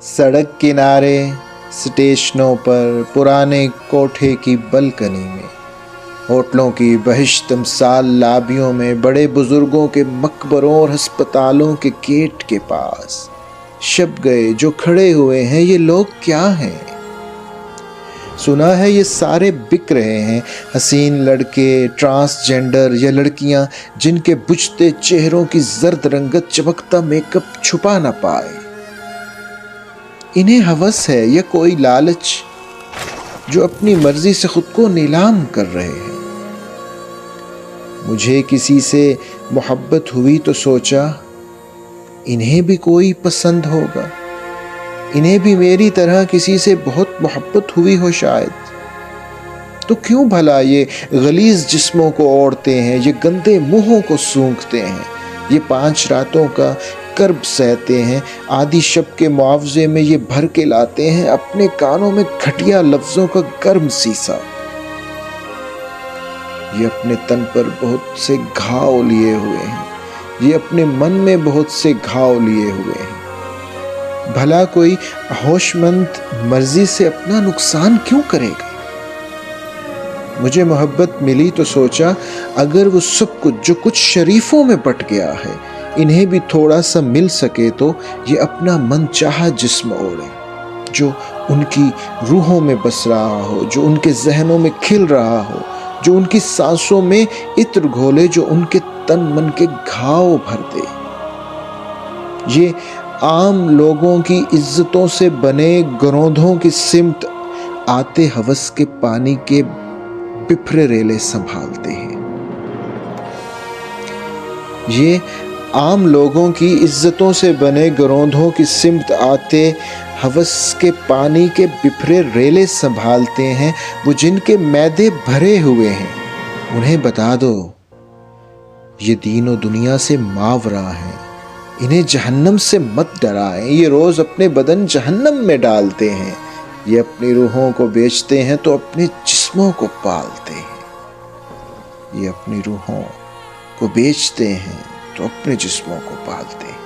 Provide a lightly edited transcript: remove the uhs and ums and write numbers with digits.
सड़क किनारे, स्टेशनों पर, पुराने कोठे की बलकनी में, होटलों की बहिश्त तमसाल लाबियों में, बड़े बुजुर्गों के मकबरों और हस्पतालों के गेट के पास शब गए जो खड़े हुए हैं, ये लोग क्या हैं? सुना है ये सारे बिक रहे हैं, हसीन लड़के, ट्रांसजेंडर या लड़कियां जिनके बुझते चेहरों की जर्द रंगत चमकता मेकअप छुपा ना पाए। इन्हें हवस है या कोई लालच जो अपनी मर्जी से खुद को नीलाम कर रहे हैं। मुझे किसी से मोहब्बत हुई तो सोचा इन्हें भी कोई पसंद होगा, इन्हें भी मेरी तरह किसी से बहुत मोहब्बत हुई हो शायद। तो क्यों भला ये गलीज जिस्मों को ओढ़ते हैं, ये गंदे मुंहों को सूंघते हैं, ये 5 रातों का कर्ब सहते हैं, आधी शब के मुआवजे में ये भर के लाते हैं अपने कानों में घटिया लफ्जों का गर्म सीसा। ये अपने तन पर बहुत से घाव लिए हुए हैं, ये अपने मन में बहुत से घाव लिए हुए हैं। भला कोई होशमंद मर्जी से अपना नुकसान क्यों करेगा? मुझे मोहब्बत मिली तो सोचा अगर वो सब कुछ जो कुछ शरीफों में बट गया है इन्हें भी थोड़ा सा मिल सके तो ये अपना मनचाहा जिस्म ओढ़े, जो उनकी रूहों में बस रहा हो, जो उनके जहनों में खिल रहा हो, जो उनकी सांसों में इत्र घोले, जो उनके तन मन के घाव भर दे। ये आम लोगों की इज्जतों से बने गरोधों की सिमत आते हवस के पानी के बिफरे रेले संभालते हैं। ये आम लोगों की इज्जतों से बने गरोधों की सिमत आते हवस के पानी के बिफरे रेले संभालते हैं। वो जिनके मैदे भरे हुए हैं उन्हें बता दो ये दीनों दुनिया से मावरा है, इन्हें जहन्नम से मत डराएं। ये रोज अपने बदन जहन्नम में डालते हैं, ये अपनी रूहों को बेचते हैं तो अपने जिस्मों को पालते हैं। ये अपनी रूहों को बेचते हैं तो अपने जिस्मों को पालते हैं।